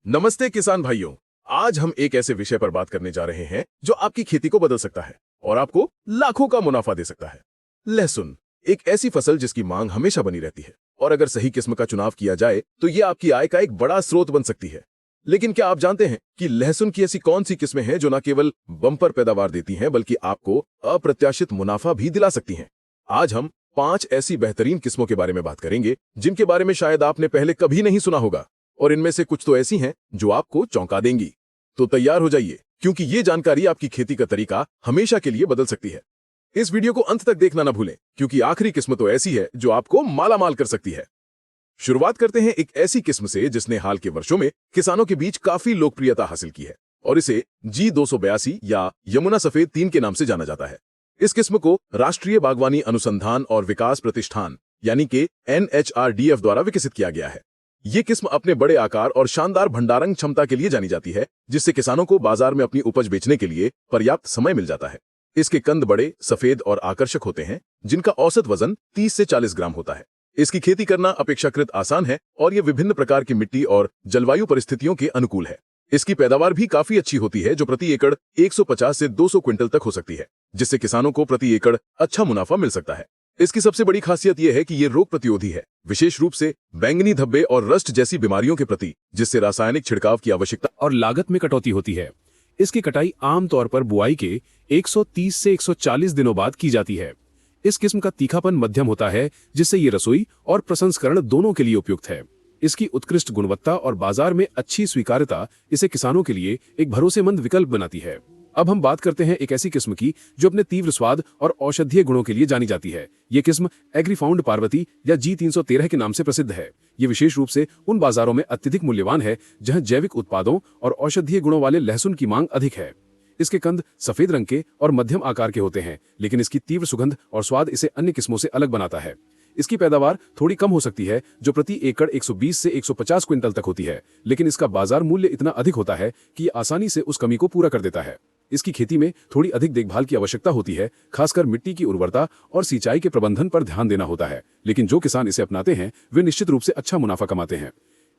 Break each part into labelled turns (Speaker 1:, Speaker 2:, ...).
Speaker 1: नमस्ते किसान भाइयों। आज हम एक ऐसे विषय पर बात करने जा रहे हैं जो आपकी खेती को बदल सकता है और आपको लाखों का मुनाफा दे सकता है। लहसुन एक ऐसी फसल जिसकी मांग हमेशा बनी रहती है और अगर सही किस्म का चुनाव किया जाए तो ये आपकी आय का एक बड़ा स्रोत बन सकती है। लेकिन क्या आप जानते हैं कि लहसुन की ऐसी कौन सी किस्में हैं जो न केवल बम्पर पैदावार देती हैं बल्कि आपको अप्रत्याशित मुनाफा भी दिला सकती हैं। आज हम 5 ऐसी बेहतरीन किस्मों के बारे में बात करेंगे जिनके बारे में शायद आपने पहले कभी नहीं सुना होगा, और इनमें से कुछ तो ऐसी हैं जो आपको चौंका देंगी। तो तैयार हो जाइए, क्योंकि ये जानकारी आपकी खेती का तरीका हमेशा के लिए बदल सकती है। इस वीडियो को अंत तक देखना ना भूलें, क्योंकि आखिरी किस्म तो ऐसी है जो आपको मालामाल कर सकती है। शुरुआत करते हैं एक ऐसी किस्म से जिसने हाल के वर्षों में किसानों के बीच काफी लोकप्रियता हासिल की है और इसे G282 या यमुना सफेद 3 के नाम से जाना जाता है। इस किस्म को राष्ट्रीय बागवानी अनुसंधान और विकास प्रतिष्ठान यानी कि NHRDF द्वारा विकसित किया गया है। ये किस्म अपने बड़े आकार और शानदार भंडारण क्षमता के लिए जानी जाती है, जिससे किसानों को बाजार में अपनी उपज बेचने के लिए पर्याप्त समय मिल जाता है। इसके कंद बड़े, सफेद और आकर्षक होते हैं, जिनका औसत वजन 30 से 40 ग्राम होता है। इसकी खेती करना अपेक्षाकृत आसान है और ये विभिन्न प्रकार की मिट्टी और जलवायु परिस्थितियों के अनुकूल है। इसकी पैदावार भी काफी अच्छी होती है, जो प्रति एकड़ 150 से 200 क्विंटल तक हो सकती है, जिससे किसानों को प्रति एकड़ अच्छा मुनाफा मिल सकता है। इसकी सबसे बड़ी खासियत यह है कि ये रोग प्रतिरोधी है, विशेष रूप से बैंगनी धब्बे और रस्ट जैसी बीमारियों के प्रति, जिससे रासायनिक छिड़काव की आवश्यकता
Speaker 2: और लागत में कटौती होती है। इसकी कटाई आमतौर पर बुआई के 130 से 140 दिनों बाद की जाती है। इस किस्म का तीखापन मध्यम होता है, जिससे ये रसोई और प्रसंस्करण दोनों के लिए उपयुक्त है। इसकी उत्कृष्ट गुणवत्ता और बाजार में अच्छी स्वीकार्यता इसे किसानों के लिए एक भरोसेमंद विकल्प बनाती है। अब हम बात करते हैं एक ऐसी किस्म की जो अपने तीव्र स्वाद और औषधीय गुणों के लिए जानी जाती है। ये किस्म एग्रीफाउंड पार्वती या G313 के नाम से प्रसिद्ध है। ये विशेष रूप से उन बाजारों में अत्यधिक मूल्यवान है जहां जैविक उत्पादों और औषधीय गुणों वाले लहसुन की मांग अधिक है। इसके कंद सफेद रंग के और मध्यम आकार के होते हैं, लेकिन इसकी तीव्र सुगंध और स्वाद इसे अन्य किस्मों से अलग बनाता है। इसकी पैदावार थोड़ी कम हो सकती है, जो प्रति एकड़ 120 से 150 क्विंटल तक होती है, लेकिन इसका बाजार मूल्य इतना अधिक होता है कि ये आसानी से उस कमी को पूरा कर देता है। इसकी खेती में थोड़ी अधिक देखभाल की आवश्यकता होती है, खासकर मिट्टी की उर्वरता और सिंचाई के प्रबंधन पर ध्यान देना होता है, लेकिन जो किसान इसे अपनाते हैं वे निश्चित रूप से अच्छा मुनाफा कमाते हैं।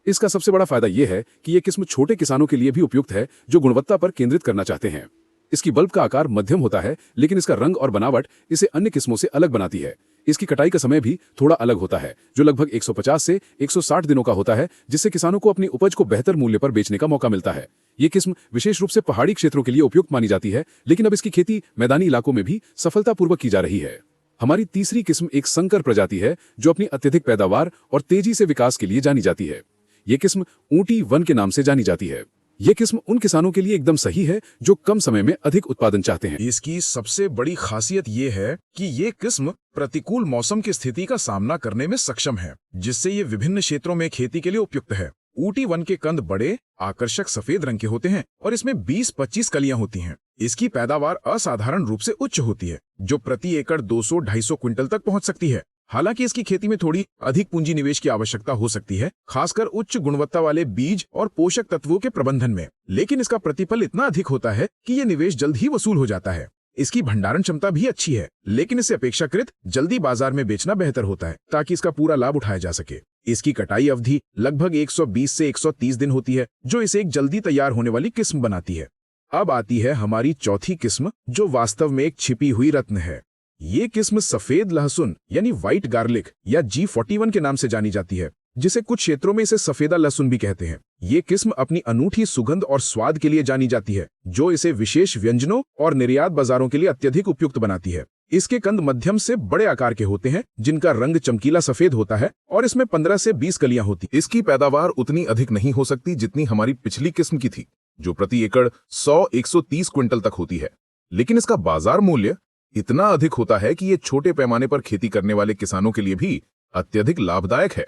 Speaker 2: इसका सबसे बड़ा फायदा यह है कि यह किस्म छोटे किसानों के लिए भी उपयुक्त है जो गुणवत्ता पर केंद्रित करना चाहते हैं। इसकी बल्ब का आकार मध्यम होता है, लेकिन इसका रंग और बनावट इसे अन्य किस्मों से अलग बनाती है। इसकी कटाई का समय भी थोड़ा अलग होता है, जो लगभग 150 से 160 दिनों का होता है, जिससे किसानों को अपनी उपज को बेहतर मूल्य पर बेचने का मौका मिलता है। ये किस्म विशेष रूप से पहाड़ी क्षेत्रों के लिए उपयुक्त मानी जाती है, लेकिन अब इसकी खेती मैदानी इलाकों में भी सफलतापूर्वक की जा रही है। हमारी तीसरी किस्म एक संकर प्रजाति है जो अपनी अत्यधिक पैदावार और तेजी से विकास के लिए जानी जाती है। ये किस्म ऊटी 1 के नाम से जानी जाती है। यह किस्म उन किसानों के लिए एकदम सही है जो कम समय में अधिक उत्पादन चाहते हैं।
Speaker 3: इसकी सबसे बड़ी खासियत ये है कि ये किस्म प्रतिकूल मौसम की स्थिति का सामना करने में सक्षम है, जिससे ये विभिन्न क्षेत्रों में खेती के लिए उपयुक्त है। ऊटी 1 के कंद बड़े, आकर्षक सफेद रंग के होते हैं और इसमें 20-25 कलियां होती हैं। इसकी पैदावार असाधारण रूप से उच्च होती है, जो प्रति एकड़ 200-250 क्विंटल तक पहुंच सकती है। हालांकि इसकी खेती में थोड़ी अधिक पूंजी निवेश की आवश्यकता हो सकती है, खासकर उच्च गुणवत्ता वाले बीज और पोषक तत्वों के प्रबंधन में, लेकिन इसका प्रतिफल इतना अधिक होता है कि यह निवेश जल्द ही वसूल हो जाता है। इसकी भंडारण क्षमता भी अच्छी है, लेकिन इसे अपेक्षाकृत जल्दी बाजार में बेचना बेहतर होता है ताकि इसका पूरा लाभ उठाया जा सके। इसकी कटाई अवधि लगभग 120 से 130 दिन होती है, जो इसे एक जल्दी तैयार होने वाली किस्म बनाती है। अब आती है हमारी चौथी किस्म, जो वास्तव में एक छिपी हुई रत्न है। ये किस्म सफेद लहसुन यानी व्हाइट गार्लिक या G41 के नाम से जानी जाती है, जिसे कुछ क्षेत्रों में इसे सफेदा लहसुन भी कहते हैं। ये किस्म अपनी अनूठी सुगंध और स्वाद के लिए जानी जाती है, जो इसे विशेष व्यंजनों और निर्यात बाजारों के लिए अत्यधिक उपयुक्त बनाती है। इसके कंद मध्यम से बड़े आकार के होते हैं, जिनका रंग चमकीला सफेद होता है और इसमें 15 से 20 कलियां होती।
Speaker 1: इसकी पैदावार उतनी अधिक नहीं हो सकती जितनी हमारी पिछली किस्म की थी, जो प्रति एकड़ 100-130 क्विंटल तक होती है, लेकिन इसका बाजार मूल्य इतना अधिक होता है कि ये छोटे पैमाने पर खेती करने वाले किसानों के लिए भी अत्यधिक लाभदायक है।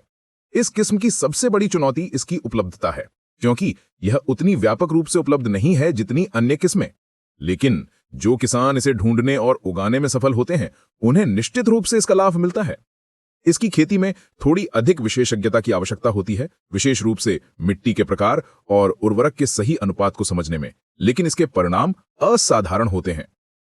Speaker 1: इस किस्म की सबसे बड़ी चुनौती इसकी उपलब्धता है, क्योंकि यह उतनी व्यापक रूप से उपलब्ध नहीं है जितनी अन्य किस्में। लेकिन जो किसान इसे ढूंढने और उगाने में सफल होते हैं, उन्हें निश्चित रूप से इसका लाभ मिलता है। इसकी खेती में थोड़ी अधिक विशेषज्ञता की आवश्यकता होती है, विशेष रूप से मिट्टी के प्रकार और उर्वरक के सही अनुपात को समझने में, लेकिन इसके परिणाम असाधारण होते हैं।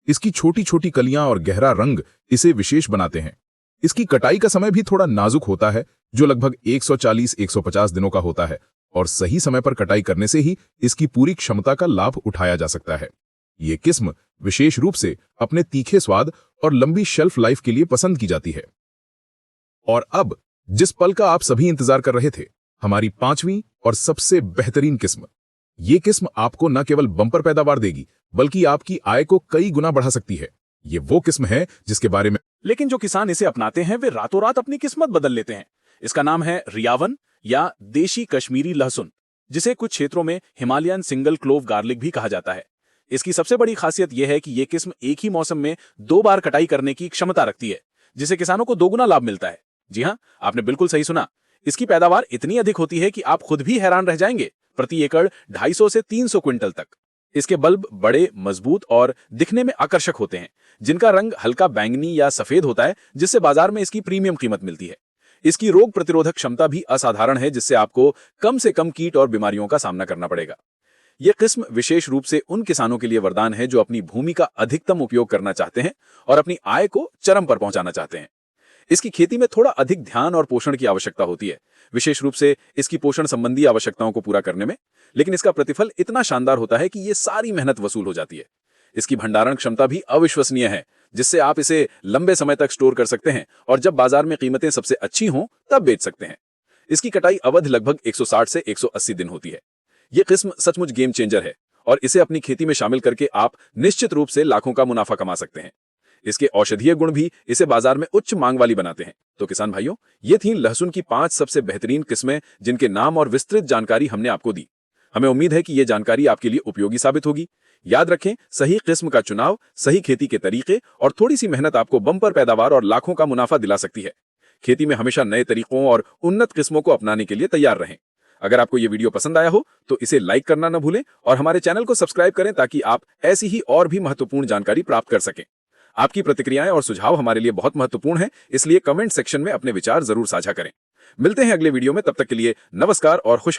Speaker 1: इसकी छोटी छोटी कलियां और गहरा रंग इसे विशेष बनाते हैं। इसकी कटाई का समय भी थोड़ा नाजुक होता है, जो लगभग 140-150 दिनों का होता है
Speaker 3: और सही समय पर कटाई करने से ही इसकी पूरी क्षमता का लाभ उठाया जा सकता है। ये किस्म विशेष रूप से अपने तीखे स्वाद और लंबी शेल्फ लाइफ के लिए पसंद की जाती है। और अब जिस पल का आप सभी इंतजार कर रहे थे, हमारी 5वीं और सबसे बेहतरीन किस्म। ये किस्म आपको न केवल बम्पर पैदावार देगी, बल्कि आपकी आय को कई गुना बढ़ा सकती है। ये वो किस्म है जिसके बारे में
Speaker 4: लेकिन जो किसान इसे अपनाते हैं वे रातों रात अपनी किस्मत बदल लेते हैं। इसका नाम है रियावन या देशी कश्मीरी लहसुन, जिसे कुछ क्षेत्रों में हिमालयन सिंगल क्लोव गार्लिक भी कहा जाता है। इसकी सबसे बड़ी खासियत यह है कि यह किस्म एक ही मौसम में 2 बार कटाई करने की क्षमता रखती है, जिससे किसानों को 2 गुना लाभ मिलता है। जी हाँ, आपने बिल्कुल सही सुना। इसकी पैदावार इतनी अधिक होती है कि आप खुद भी हैरान रह जाएंगे। प्रति एकड़ 250 से 300 क्विंटल तक। इसके बल्ब बड़े, मजबूत और दिखने में आकर्षक होते हैं, जिनका रंग हल्का बैंगनी या सफेद होता है, जिससे बाजार में इसकी प्रीमियम कीमत मिलती है। इसकी रोग प्रतिरोधक क्षमता भी असाधारण है, जिससे आपको कम से कम कीट और बीमारियों का सामना करना पड़ेगा। यह किस्म विशेष रूप से उन किसानों के लिए वरदान है जो अपनी भूमि का अधिकतम उपयोग करना चाहते हैं और अपनी आय को चरम पर पहुंचाना चाहते हैं। इसकी खेती में थोड़ा अधिक ध्यान और पोषण की आवश्यकता होती है, विशेष रूप से इसकी पोषण संबंधी आवश्यकताओं को पूरा करने में, लेकिन इसका प्रतिफल इतना शानदार होता है कि ये सारी मेहनत वसूल हो जाती है। इसकी भंडारण क्षमता भी अविश्वसनीय है, जिससे आप इसे लंबे समय तक स्टोर कर सकते हैं और जब बाजार में कीमतें सबसे अच्छी हों तब बेच सकते हैं। इसकी कटाई अवधि लगभग 160 से 180 दिन होती है। ये किस्म सचमुच गेम चेंजर है और इसे अपनी खेती में शामिल करके आप निश्चित रूप से लाखों का मुनाफा कमा सकते हैं। इसके औषधीय गुण भी इसे बाजार में उच्च मांग वाली बनाते हैं। तो किसान भाइयों, ये थी लहसुन की 5 सबसे बेहतरीन किस्में, जिनके नाम और विस्तृत जानकारी हमने आपको दी। हमें उम्मीद है कि ये जानकारी आपके लिए उपयोगी साबित होगी। याद रखें, सही किस्म का चुनाव, सही खेती के तरीके और थोड़ी सी मेहनत आपको बम्पर पैदावार और लाखों का मुनाफा दिला सकती है। खेती में हमेशा नए तरीकों और उन्नत किस्मों को अपनाने के लिए तैयार रहें। अगर आपको ये वीडियो पसंद आया हो तो इसे लाइक करना न भूलें और हमारे चैनल को सब्सक्राइब करें, ताकि आप ऐसी ही और भी महत्वपूर्ण जानकारी प्राप्त कर सकें। आपकी प्रतिक्रियाएं और सुझाव हमारे लिए बहुत महत्वपूर्ण हैं, इसलिए कमेंट सेक्शन में अपने विचार जरूर साझा करें। मिलते हैं अगले वीडियो में, तब तक के लिए नमस्कार और खुश